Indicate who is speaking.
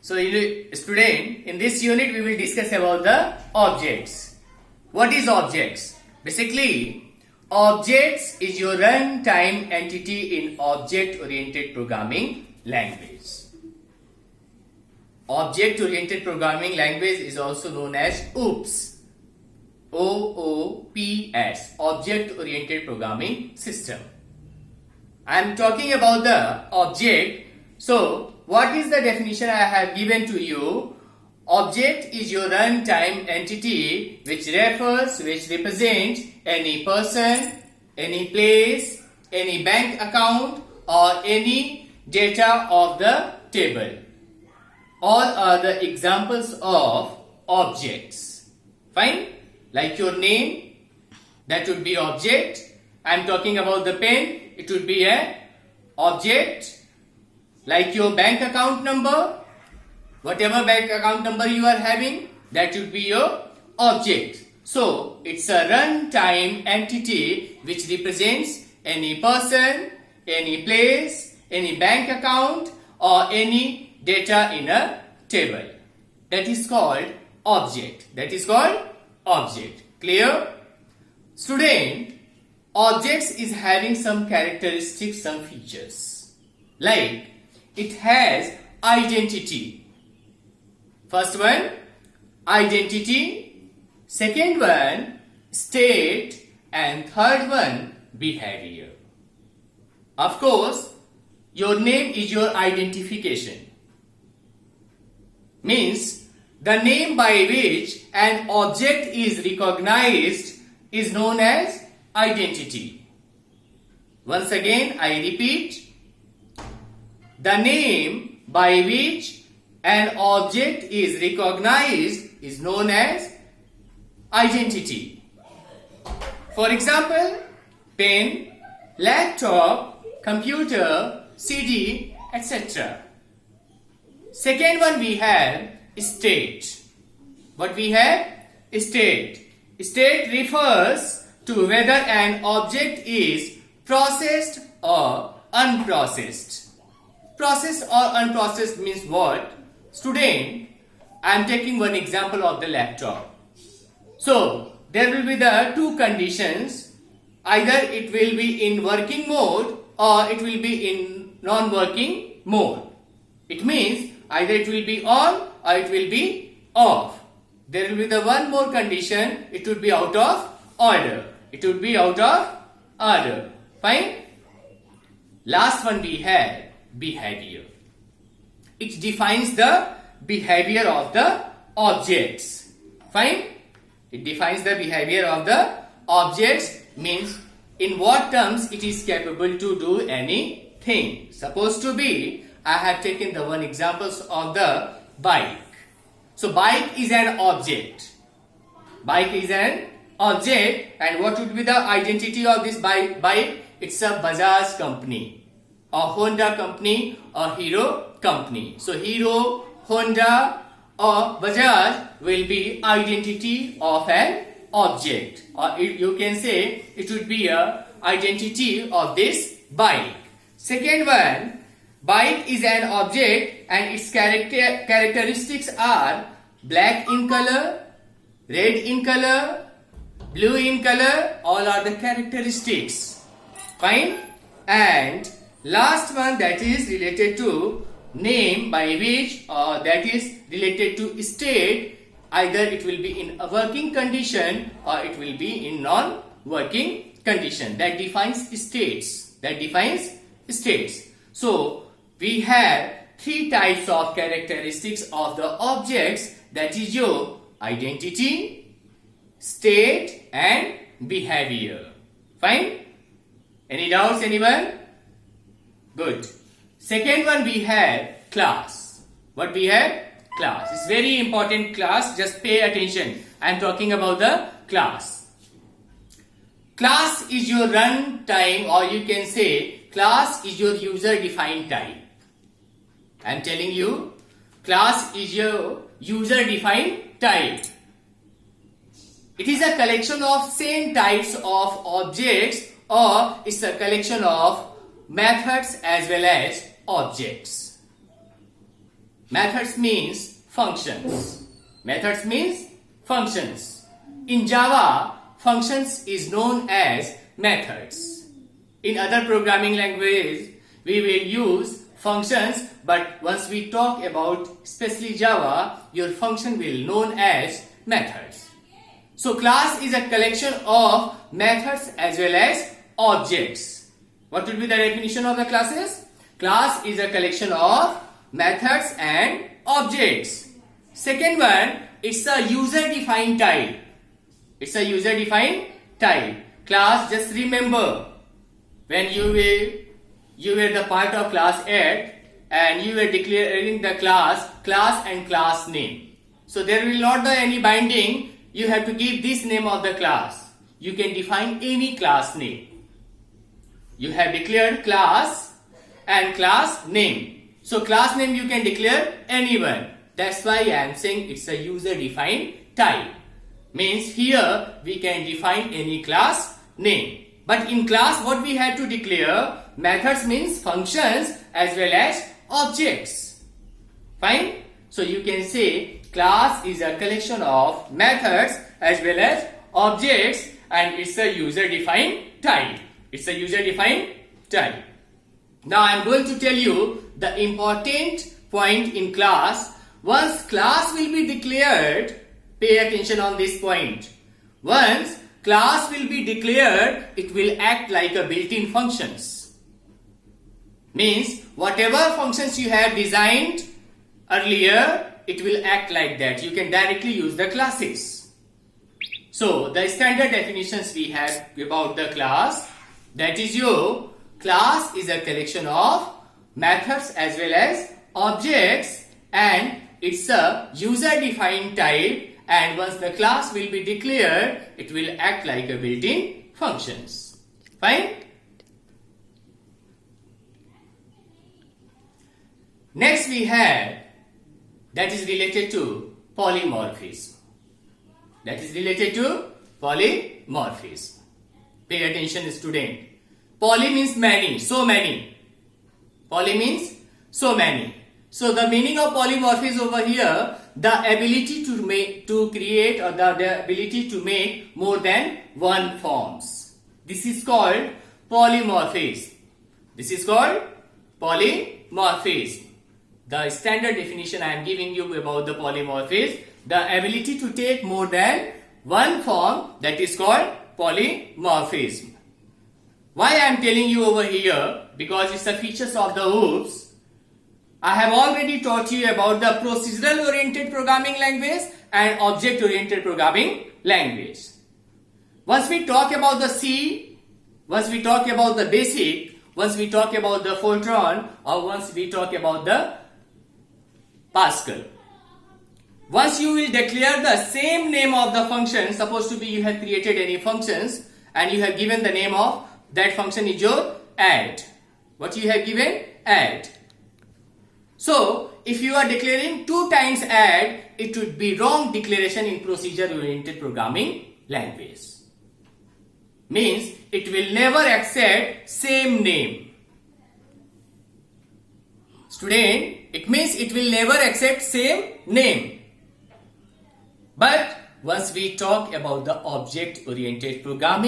Speaker 1: So, student, in this unit we will discuss about the objects. What is objects? Basically, objects is your runtime entity in object-oriented programming language. Object-oriented programming language is also known as OOPS. OOPS, Object-Oriented Programming System. I am talking about the object. So, what is the definition I have given to you? Object is your runtime entity which represents any person, any place, any bank account or any data of the table. All are the examples of objects. Fine? Like your name, that would be object. I am talking about the pen, it would be an object. Like your bank account number, whatever bank account number you are having, that would be your object. So, it's a runtime entity which represents any person, any place, any bank account or any data in a table. That is called object. That is called object. Clear? Student, objects is having some characteristics, some features. Like, it has identity. First one, identity. Second one, state. And third one, behavior. Of course, your name is your identification. Means, the name by which an object is recognized is known as identity. Once again, I repeat. The name by which an object is recognized is known as identity. For example, pen, laptop, computer, CD, etc. Second one we have state. What we have? State. State refers to whether an object is processed or unprocessed. Processed or unprocessed means what? Student, I am taking one example of the laptop. So, there will be the two conditions. Either it will be in working mode or it will be in non-working mode. It means either it will be on or it will be off. There will be the one more condition, it would be out of order. It would be out of order. Fine? Last one we have behavior. It defines the behavior of the objects. Fine? It defines the behavior of the objects, means in what terms it is capable to do anything. Supposed to be, I have taken the one examples of the bike. So bike is an object. Bike is an object, and what would be the identity of this bike? It's a Bajaj company, a Honda company, or Hero company. So Hero, Honda or Bajaj will be identity of an object, or you can say it would be a identity of this bike. Second one, bike is an object and its characteristics are black in color, red in color, blue in color, all are the characteristics. Fine? And last one, that is related to name by which, or that is related to state. Either it will be in a working condition or it will be in non-working condition. That defines states. That defines states. So, we have three types of characteristics of the objects, that is your identity, state and behavior. Fine? Any doubts, anyone? Good. Second one we have class. What we have? Class. It's very important, class. Just pay attention. I am talking about the class. Class is your runtime, or you can say class is your user defined type. I am telling you, class is your user defined type. It is a collection of same types of objects, or it's a collection of methods as well as objects. Methods means functions. Methods means functions. In Java, functions is known as methods. In other programming languages, we will use functions, but once we talk about especially Java, your function will known as methods. So class is a collection of methods as well as objects. What will be the definition of the classes? Class is a collection of methods and objects. Second one, it's a user-defined type. It's a user-defined type. Class, just remember, when you were the part of class 8 and you were declaring the class and class name. So there will not be any binding. You have to give this name of the class. You can define any class name. You have declared class and class name. So class name you can declare anyone. That's why I am saying it's a user-defined type. Means here we can define any class name. But in class what we have to declare? Methods means functions as well as objects. Fine? So you can say class is a collection of methods as well as objects, and it's a user-defined type. It's a user-defined type. Now I am going to tell you the important point in class. Once class will be declared, pay attention on this point. Once class will be declared, it will act like a built-in functions. Means whatever functions you have designed earlier, it will act like that. You can directly use the classes. So the standard definitions we have about the class, that is your class is a collection of methods as well as objects, and it's a user-defined type, and once the class will be declared, it will act like a built-in functions. Fine? Next we have that is related to polymorphism. That is related to polymorphism. Pay attention, student. Poly means many, so many. Poly means so many. So the meaning of polymorphism over here, the ability to create or the ability to make more than one forms. This is called polymorphism. This is called polymorphism. The standard definition I am giving you about the polymorphism, the ability to take more than one form, that is called polymorphism. Why I am telling you over here? Because it's the features of the OOPS. I have already taught you about the procedural oriented programming language and object oriented programming language. Once we talk about the C, once we talk about the BASIC, once we talk about the Fortran, or once we talk about the Pascal. Once you will declare the same name of the function, supposed to be you have created any functions and you have given the name of that function is your add. What you have given? Add. So, if you are declaring 2 times add, it would be wrong declaration in procedure-oriented programming language. Means, it will never accept same name. Student, it means it will never accept same name. But, once we talk about the object-oriented programming